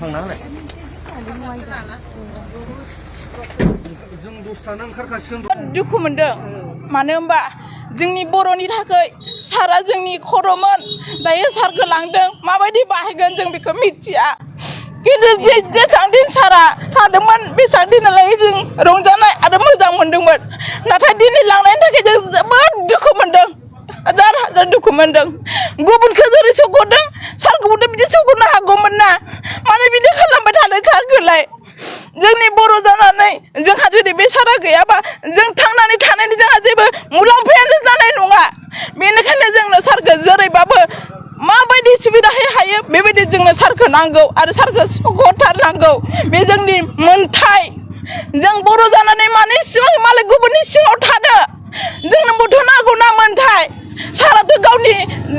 फांनालाय जों दसथानो ओंखारखासिगोन दुखु मोनदों मानो होनबा जोंनि बर'नि थाखाय सारा जोंनि खर'मोन दायो सारखौ लांदों माबायदि बाहायगोन जों बेखौ मिथिया खिन्थु जेसां दिन सारा थादोंमोन बेसां दिनालागै जों रंजानाय आरो मोजां मोनदोंमोन नाथाय दिनै लांनायनि थाखाय जों जोबोद दुखु मोनदों हाजार हाजार दुखु मोनदों गुबुनखौ जेरै सौगरदों सारखौबोथ' बिदि सौगरनो हागौमोन ना मानो बिदि खालामबाय थादों सारखौलाय जोंनि बर' जानानै जोंहा जुदि बे सारा गैयाबा जों थांनानै थानायनि जोंहा जेबो मुलाम्फायानो जानाय नङा बेनिखायनो जोंनो सारखौ जेरैबाबो माबायदि सुबिदायै हायो बेबायदि जोंनो सारखौ नांगौ आरो सारखौ सौगरथारनांगौ बे जोंनि मोनथाय जों बर' जानानै मानि सिङाव मालाय गुबुननि सिङाव थानो जोंनो बोथ' नांगौ ना मोनथाय साराथ' गावनि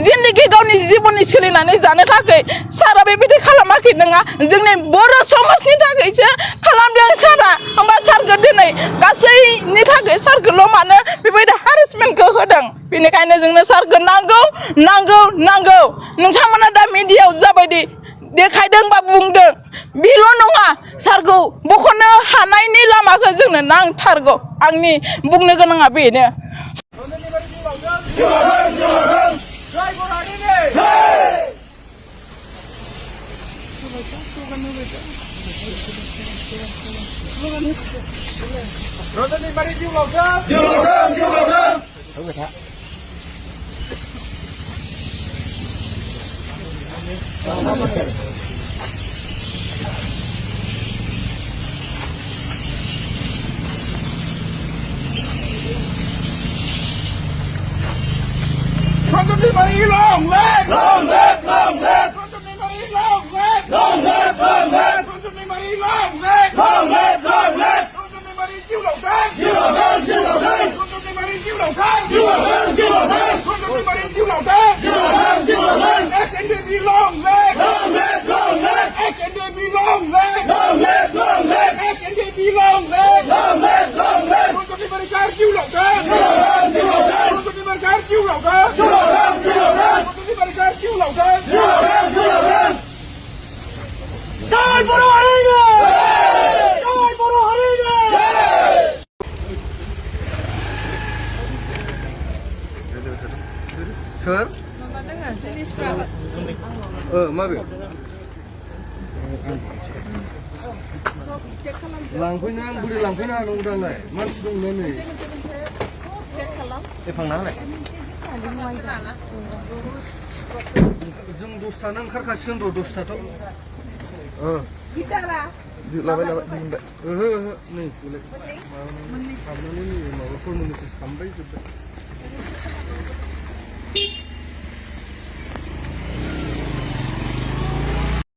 जिन्दगि गावनि जिबननि सोलिनानै जानो थाखाय सारा बेबायदि खालामाखै नङा जोंनि बर' समाजनि थाखायसो खालामदों सारा होमबा सारखौ दिनै गासैनि थाखाय सारखौल' मानो बेबायदि हारेसमेन्टखौ होदों बेनिखायनो जोंनो सारखौ नांगौ नांगौ नांगौ नोंथांमोना दा मिडियायाव जाबायदि देखायदों बा बुंदों बेल' नङा सारखौ बख'नो हानायनि लामाखौ जोंनो नांथारगौ आंनि बुंनो गोनाङा बेनो Long live! Long live! Long live! Long live! Long live! Long live! Long live! Long live! Chịu đầu tháng! Chịu đầu tháng! Chịu đầu tháng! Chịu đầu tháng! Chịu đầu tháng! Chịu đầu tháng! Chịu đầu tháng! Chịu đầu tháng! Chịu đầu tháng! SNDP long live! Long live! Long live! SNDP long live! Long live! Long live! SNDP long live! Long live! Long live! Chịu đầu tháng! Chịu đầu tháng! Chịu đầu tháng! Chịu đầu tháng! Chịu đầu tháng! Chịu đầu tháng! Chịu đầu tháng! Chịu đầu tháng! Chịu đầu tháng! Trời Bồ Đào Haringa! Trời Bồ Đào Haringa! Sir? Mabe. Langfैनो आं बोरै लांफैनो हानांगौ दालाय मानसि दंना नै फांनालाय जों दसथानो ओंखारखासिगोन र' दसथाथ' लाबाय लाबाय ओहो ओहो नै हाबनानै नै माबाफोर मोननोसो सानबाय जोब्बाय